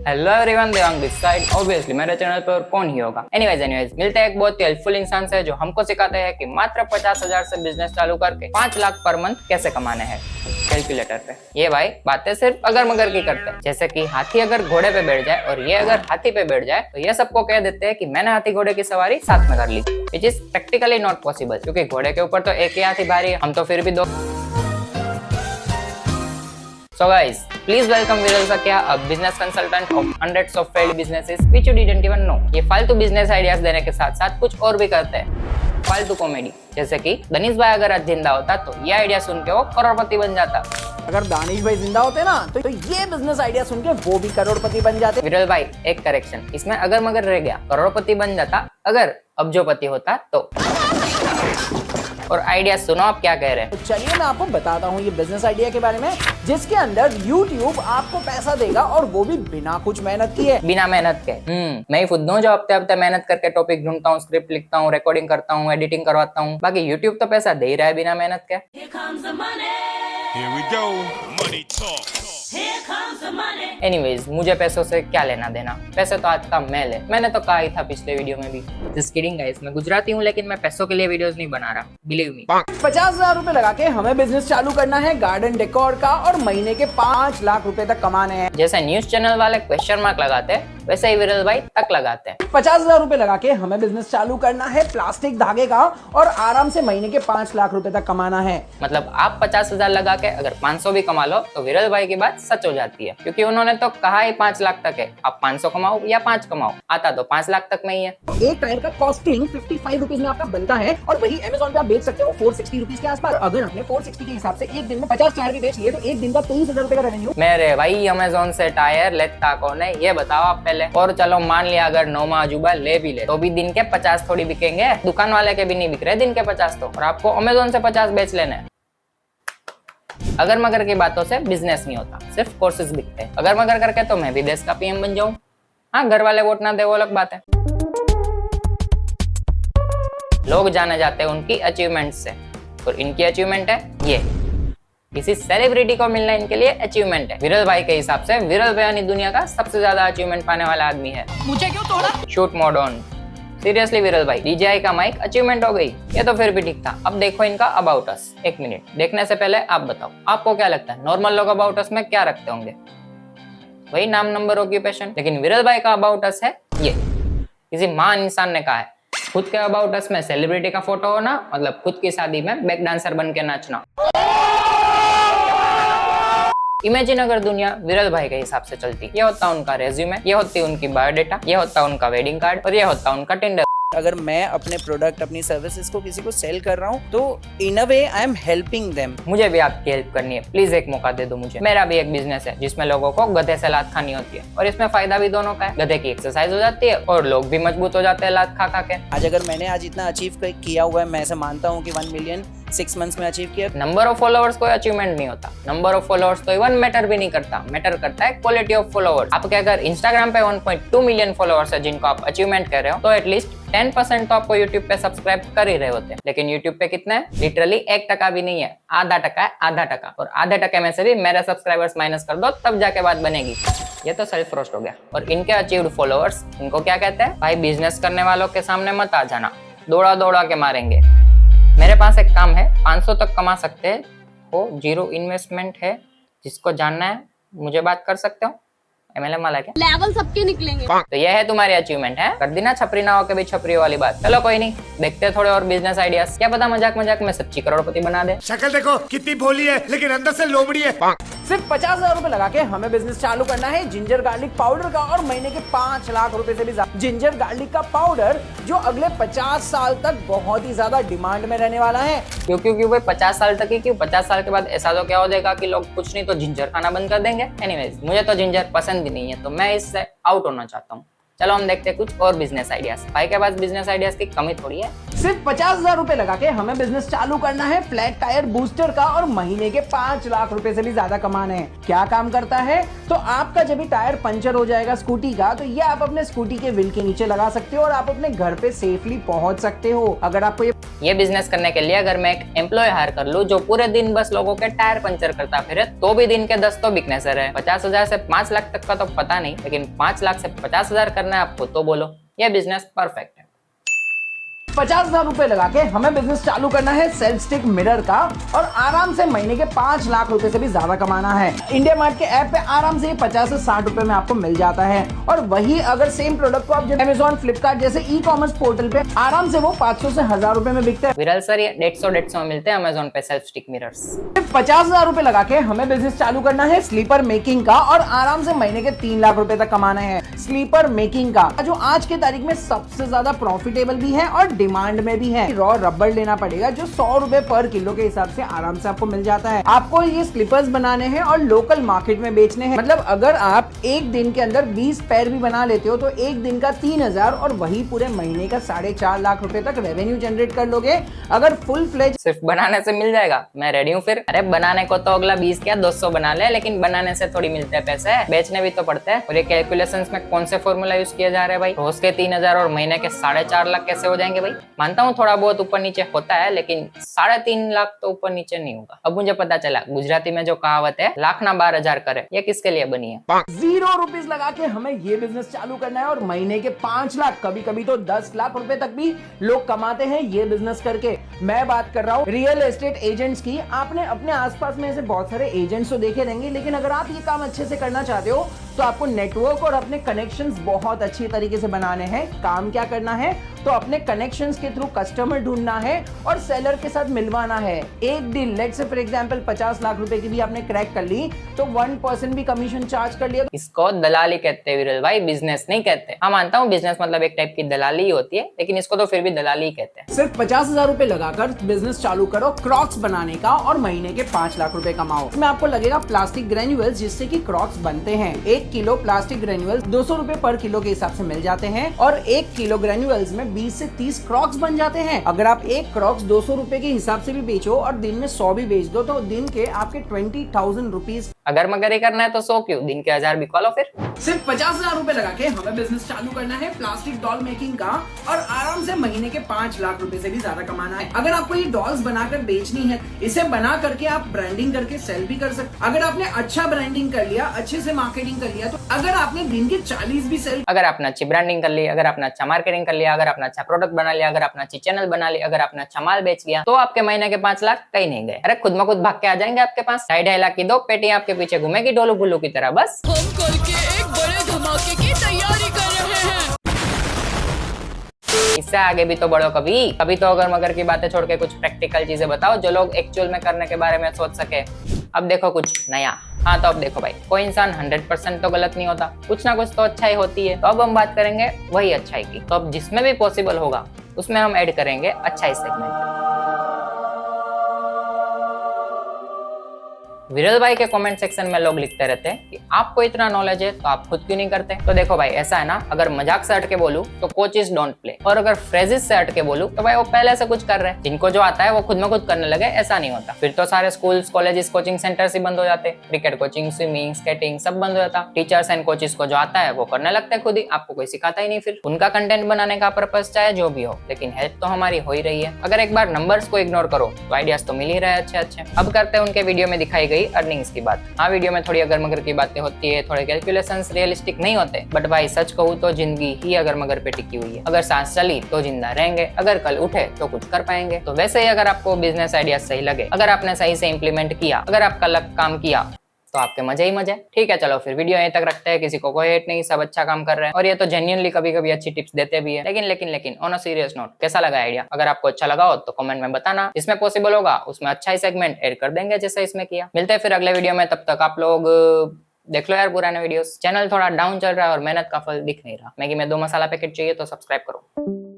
Hello everyone, Devang this side. Obviously मेरे channel पर कौन ही होगा। एनीवेज मिलते हैं एक बहुत ही हेल्पफुल इंसान से जो हमको सिखाते हैं कि मात्र 50,000 से बिजनेस चालू करके 5 लाख पर मंथ कैसे कमाने हैं कैलकुलेटर पे। ये भाई बातें सिर्फ अगर मगर की करते हैं, जैसे कि हाथी अगर घोड़े पे बैठ जाए और ये अगर हाथी पे बैठ जाए तो ये सबको कह देते हैं कि मैंने हाथी घोड़े की सवारी साथ में कर ली, which is practically not possible, क्योंकि घोड़े के ऊपर तो एक ही हाथी भारी है, हम तो फिर भी दो। So guys, please welcome Viral Sakya, a business consultant of hundreds of failed businesses which you didn't even know। ये फालतू बिजनेस आइडियाज देने के साथ साथ कुछ और भी करते हैं, फालतू कॉमेडी, जैसे कि दनीश भाई अगर आज जिंदा होता तो ये आइडिया सुन के वो करोड़पति बन जाता। अगर दानिश भाई जिंदा होते ना तो ये बिजनेस आइडिया सुन के वो भी करोड़पति बन जाते। विरल भाई एक करेक्शन, इसमें अगर मगर रह गया, करोड़पति बन जाता अगर अब्जोपति होता तो। और आइडिया सुनो आप क्या कह रहे हैं। तो चलिए मैं आपको बताता हूँ ये बिजनेस आइडिया के बारे में, जिसके अंदर YouTube आपको पैसा देगा और वो भी बिना कुछ मेहनत किए। बिना मेहनत के मैं ही खुद हूँ जो हफ्ते हफ्ते मेहनत करके टॉपिक ढूंढता हूँ, स्क्रिप्ट लिखता हूँ, रिकॉर्डिंग करता हूँ, एडिटिंग करवाता हूँ। बाकी YouTube तो पैसा दे ही रहा है बिना मेहनत के। Here we go. Money talk. Anyways, मुझे पैसों से क्या लेना देना, पैसे तो आज का मेल है। मैंने तो कहा ही था पिछले वीडियो में भी। जस्ट किडिंग गाइस, मैं गुजराती हूँ लेकिन मैं पैसों के लिए वीडियोस नहीं बना रहा, बिलीव मी। 50,000 रुपए लगा के हमें बिजनेस चालू करना है गार्डन डेकोर का और महीने के 5 लाख रुपए तक कमाने हैं। जैसे न्यूज चैनल वाले क्वेश्चन मार्क लगाते हैं वैसे ही विरल भाई तक लगाते हैं। 50,000 रुपए लगा के हमें बिजनेस चालू करना है प्लास्टिक धागे का और आराम से महीने के 5 लाख रुपए तक कमाना है। मतलब आप 50,000 लगा के अगर 500 भी कमा लो तो विरल भाई की बात सच हो जाती है, क्योंकि उन्होंने तो कहा ही 5 लाख तक है। आप 500 कमाओ या 5 कमाओ, आता तो 5 लाख तक में ही है। एक टायर का कॉस्टिंग 55 रुपीज में आपका बनता है और वही अमेज़न पे आप बेच सकते हो 460 रुपीज के आसपास। अगर आपने 460 के हिसाब से एक दिन में 50 टायर भी बेच लिए तो एक दिन का 23,000 रुपए का रेवेन्यू। मेरे भाई अमेज़न से टायर लेता कौन है ये बताओ आप पहले। और चलो मान लिया अगर नौमा अजूबा ले भी ले तो भी दिन के 50 थोड़ी बिकेंगे, दुकान वाले के भी नहीं बिक रहे दिन के 50 तो, और आपको अमेज़न से 50 बेच लेने हैं। अगर मगर की बातों से बिजनेस नहीं होता, सिर्फ कोर्सेज बिकते हैं। अगर मगर करके तो मैं भी देश का पीएम बन जाऊं। हाँ, घर वाले वोट ना दे वो अलग बात है। लोग जाने जाते हैं उनकी अचीवमेंट से, और इनकी अचीवमेंट है ये। किसी सेलिब्रिटी को मिलना इनके लिए अचीवमेंट है। विरल भाई के हिसाब से विरल भाई दुनिया का सबसे ज्यादा अचीवमेंट पाने वाला आदमी है। मुझे क्यों तोड़ा? Shoot mode on. सीरियसली विरल भाई, DJI का माइक अचीवमेंट हो गई, ये तो फिर भी ठीक था। अब देखो इनका अबाउट अस। एक मिनट देखने से पहले आप बताओ, आपको क्या लगता है नॉर्मल लोग अबाउट अस में क्या रखते होंगे? वही नाम, नंबर, ऑक्यूपेशन। लेकिन विरल भाई का अबाउट अस है ये। किसी महान इंसान ने कहा है खुद के अबाउट अस में सेलिब्रिटी का फोटो होना मतलब खुद की शादी में बैक डांसर बन के नाचना। इमेजिन अगर दुनिया विरल भाई के हिसाब से चलती। ये होता उनका रेज्यूमे, ये होती उनकी बायोडेटा, ये होता उनका वेडिंग कार्ड और ये होता उनका टिंडर। अगर मैं अपने प्रोडक्ट अपनी सर्विसेज को किसी को सेल कर रहा हूँ तो इन अ वे आई एम हेल्पिंग देम। मुझे भी आपकी हेल्प करनी है, प्लीज एक मौका दे दो मुझे। मेरा भी एक बिजनेस है जिसमें लोगों को गधे से लात खानी होती है, और इसमें फायदा भी दोनों का है। गधे की एक्सरसाइज हो जाती है और लोग भी मजबूत हो जाते हैं लात खा खा के। आज अगर मैंने आज इतना अचीव किया हुआ है, मैं ऐसा मानता हूँ कि 1 मिलियन 6 मंथ्स में अचीव किया। नंबर ऑफ फॉलोअर्स कोई अचीवमेंट नहीं होता। नंबर ऑफ फॉलोअर्स तो इवन मैटर भी नहीं करता, मैटर करता है क्वालिटी ऑफ फॉलोअर्स। आपके अगर इंस्टाग्राम पे 1.2 मिलियन फॉलोअर्स है जिनको आप अचीवमेंट कर रहे हो, तो एटलीस्ट 10% तो आपको यूट्यूब पे सब्सक्राइब कर ही रहे होते हैं। लेकिन यूट्यूब पे कितने हैं? लिटरली 1% भी नहीं है, आधा टका है, आधा टका। और आधे टके में से भी मेरे सब्सक्राइबर्स माइनस कर दो तब जाके बात बनेगी। ये तो सेल्फ रोस्ट हो गया। और इनके अचीव्ड फॉलोअर्स, इनको क्या कहते हैं? भाई बिजनेस करने वालों के सामने मत आ जाना, दौड़ा दौड़ा के मारेंगे। मेरे पास एक काम है, 500 तक कमा सकते हो, 0 इन्वेस्टमेंट है। जिसको जानना है मुझे बात कर सकते हो। MLM वाला क्या लेवल सबके निकलेंगे। तो ये है तुम्हारी अचीवमेंट है। कर दी ना छपरी ना होके भी छपरी वाली बात। चलो कोई नहीं, देखते हैं थोड़े और बिजनेस आइडियाज। क्या पता मजाक मजाक में सच्ची करोड़पति बना दे। शक्ल देखो कितनी भोली है लेकिन अंदर से लोमड़ी है। सिर्फ 50,000 रुपए लगा के हमें बिजनेस चालू करना है जिंजर गार्लिक पाउडर का और महीने के 5 लाख रुपए से भी ज्यादा। जिंजर गार्लिक का पाउडर जो अगले 50 साल तक बहुत ही ज्यादा डिमांड में रहने वाला है। क्यों भाई 50 साल तक ही क्यों? 50 साल के बाद ऐसा तो क्या हो जाएगा कि लोग कुछ नहीं तो जिंजर खाना बंद कर देंगे। एनीवेज, मुझे तो जिंजर पसंद ही नहीं है, तो मैं इससे आउट होना चाहता हूँ। चलो हम देखते हैं कुछ और बिजनेस आइडियाज। भाई के पास बिजनेस आइडियाज की कमी थोड़ी है। सिर्फ 50,000 रुपए लगा के हमें बिजनेस चालू करना है फ्लैट टायर बूस्टर का और महीने के 5 लाख रुपए से भी ज्यादा कमाने हैं। क्या काम करता है? तो आपका जब भी टायर पंचर हो जाएगा स्कूटी का, तो ये आप अपने स्कूटी के व्हील के नीचे लगा सकते हो और आप अपने घर पे सेफली पहुंच सकते हो। अगर आपको ये ये बिजनेस करने के लिए अगर मैं एक एम्प्लॉय हायर कर लूं जो पूरे दिन बस लोगों के टायर पंचर करता फिरे, तो भी दिन के 10 तो बिकने से रहे। 50,000 से 5 लाख तक का तो पता नहीं, लेकिन 5 लाख से 50,000 करना है आपको तो बोलो, ये बिजनेस परफेक्ट है। 50,000 रुपए लगा के हमें बिजनेस चालू करना है सेल्फ स्टिक मिरर का, और आराम से महीने के 5 लाख रुपए से भी ज्यादा कमाना है। इंडिया मार्ट के ऐप पे आराम से 50 से 60 रुपए में आपको मिल जाता है, और वही अगर सेम प्रोडक्ट को आप जब अमेजॉन, फ्लिपकार्ट जैसे ई कॉमर्स पोर्टल पे आराम से वो 500 से 1000 रुपए में बिकते हैं। विरल सर ये 150 में मिलते हैं अमेजोन पे सेल्फ स्टिक मिरर्स। 50,000 रुपए लगा के हमें बिजनेस चालू करना है स्लीपर मेकिंग का, और आराम से महीने के 3 लाख रुपए तक कमाना है स्लीपर मेकिंग का, जो आज के तारीख में सबसे ज्यादा प्रॉफिटेबल भी है और डिमांड में भी है। रॉ रबर लेना पड़ेगा जो 100 रुपए पर किलो के हिसाब से आराम से आपको मिल जाता है। आपको ये स्लीपर्स बनाने हैं और लोकल मार्केट में बेचने हैं। मतलब अगर आप एक दिन के अंदर 20 पैर भी बना लेते हो तो एक दिन का 3,000 और वही पूरे महीने का 4.5 लाख रुपए तक रेवेन्यू जनरेट कर लोगे अगर फुल फ्लेज। सिर्फ बनाने से मिल जाएगा, मैं रेडी हूँ फिर। अरे बनाने को तो अगला 20 क्या 200 बना ले, लेकिन बनाने से थोड़ी मिलते हैं पैसे, बेचने भी तो पड़ते हैं। और ये कैलकुलेशंस में कौन से फॉर्मूला यूज किया जा रहा है भाई? रोज के 3,000 और महीने के 4.5 लाख कैसे हो जाएंगे भाई? मानता हूँ थोड़ा बहुत ऊपर नीचे होता है, लेकिन 3.5 लाख तो ऊपर नीचे नहीं होगा। अब मुझे पता चला गुजराती में जो कहावत है लाख ना 12,000 करे, ये किसके लिए बनी है? 0 रुपीज लगा के हमें ये बिजनेस चालू करना है, और महीने के 5 लाख, कभी कभी तो 10 लाख रुपए तक भी लोग कमाते हैं ये बिजनेस करके। मैं बात कर रहा हूँ रियल एस्टेट एजेंट्स की। आपने अपने आसपास में ऐसे बहुत सारे एजेंट्स तो देखे रहेंगे, लेकिन अगर आप ये काम अच्छे से करना चाहते हो तो आपको नेटवर्क और अपने कनेक्शंस बहुत अच्छी तरीके से बनाने हैं। काम क्या करना है तो अपने कनेक्शंस के थ्रू कस्टमर ढूंढना है और सेलर के साथ मिलवाना है। एक deal let's say for example 50 lakh रुपए की भी आपने क्रैक कर ली तो 1% भी कमीशन चार्ज कर लिया। इसको दलाली कहते हैं विरल भाई, बिजनेस नहीं कहते। हाँ मानता हूँ बिजनेस मतलब एक टाइप की दलाली ही होती है, लेकिन इसको तो फिर भी दलाली कहते हैं। सिर्फ 50,000 रुपए लगाकर बिजनेस चालू करो क्रॉक्स बनाने का, और महीने के 5 लाख रुपए कमाओ। इसमें आपको लगेगा प्लास्टिक ग्रेन्यूल्स जिससे कि क्रॉक्स बनते हैं। 1 किलो प्लास्टिक ग्रेन्यूल्स 200 रुपए पर किलो के हिसाब से मिल जाते हैं, और 1 किलो ग्रेन्यूल्स में 20 से 30 क्रॉक्स बन जाते हैं। अगर आप एक क्रॉक्स 200 रुपए के हिसाब से भी बेचो और दिन में 100 भी बेच दो तो दिन के आपके 20,000 रुपीज। अगर मगर ही करना है तो 100 क्यों, दिन के 1000 भी कॉलो फिर। सिर्फ 50,000 रुपए लगा के हमें बिजनेस चालू करना है प्लास्टिक डॉल मेकिंग का, और आराम से महीने के 5 लाख रुपए से भी ज्यादा कमाना है। अगर आपको ये डॉल्स बनाकर बेचनी है, इसे बना करके आप ब्रांडिंग करके सेल भी कर सकते। अगर आपने अच्छा ब्रांडिंग कर लिया, अच्छे से मार्केटिंग कर लिया, तो अगर आपने दिन के 40 भी सेल, अगर आपने अच्छी ब्रांडिंग कर ली, अगर आपने अच्छा मार्केटिंग कर लिया, अगर आपने अच्छा प्रोडक्ट बना लिया, अगर आपने अच्छी चैनल बना ली, अगर आपने अच्छा माल बेच लिया, तो आपके महीने के 5 लाख कहीं नहीं गए। अरे खुद में खुद भाग के आ जाएंगे आपके पास। 2.5 लाख की 2 पेटी आपके पीछे घूमेगी डोलू गुल्लू की तरह। बस हम कल के एक बड़े धमाके की तैयारी कर रहे हैं। इससे आगे भी तो बढ़ो कभी। कभी तो अगर मगर की बातें छोड़ के कुछ प्रैक्टिकल चीजें बताओ जो लोग एक्चुअल में करने के बारे में सोच सके। अब देखो कुछ नया। हाँ तो अब देखो भाई, कोई इंसान 100% तो गलत नहीं होता, कुछ ना कुछ तो अच्छाई होती है। तो अब हम बात करेंगे वही अच्छाई की। तो अब जिसमें भी पॉसिबल होगा उसमें हम ऐड करेंगे अच्छाई सेगमेंट। विरल भाई के कमेंट सेक्शन में लोग लिखते रहते हैं कि आपको इतना नॉलेज है तो आप खुद क्यों नहीं करते। तो देखो भाई ऐसा है ना, अगर मजाक से हटके बोलूं तो कोचेस डोंट प्ले, और अगर फ्रेजेस से हटके बोलूं तो भाई वो पहले से कुछ कर रहे हैं। जिनको जो आता है वो खुद में खुद करने लगे, ऐसा नहीं होता। फिर तो सारे स्कूल्स, कॉलेजेस, कोचिंग सेंटर्स ही बंद हो जाते। क्रिकेट कोचिंग, स्विमिंग, स्केटिंग सब बंद हो जाता। टीचर्स एंड कोचेस को जो आता है वो करने लगते हैं खुद ही, आपको कोई सिखाता ही नहीं। फिर उनका कंटेंट बनाने का पर्पस चाहे जो भी हो, लेकिन हेल्प तो हमारी हो ही रही है। अगर एक बार नंबर्स को इग्नोर करो तो आइडियाज तो मिल ही रहे अच्छे अच्छे। अब करते हैं उनके वीडियो में दिखाई गई अर्निंग्स की बात। हाँ वीडियो में थोड़ी अगर मगर की बातें होती है, थोड़े कैलकुलेशंस रियलिस्टिक नहीं होते, बट भाई सच कहूँ तो जिंदगी ही अगर मगर पे टिकी हुई है। अगर सांस चली तो जिंदा रहेंगे, अगर कल उठे तो कुछ कर पाएंगे। तो वैसे ही अगर आपको बिजनेस आइडिया सही लगे, अगर आपने सही से इंप्लीमेंट किया, अगर आपका लक काम किया, तो आपके मजे ही मजे। ठीक है चलो फिर वीडियो यहीं तक रखते हैं। किसी को कोई हेट नहीं, सब अच्छा काम कर रहे हैं, और ये तो जेन्युइनली कभी कभी अच्छी टिप्स देते भी है। लेकिन ऑन अ सीरियस नोट, कैसा लगा आइडिया? अगर आपको अच्छा लगा हो तो कमेंट में बताना। जिसमें पॉसिबल होगा उसमें अच्छा ही सेगमेंट ऐड कर देंगे जैसे इसमें किया। मिलते हैं फिर अगले वीडियो में, तब तक आप लोग देख लो यार पुराने वीडियोस। चैनल थोड़ा डाउन चल रहा है और मेहनत का फल दिख नहीं रहा। मैगी में 2 मसाला पैकेट चाहिए तो सब्सक्राइब करो।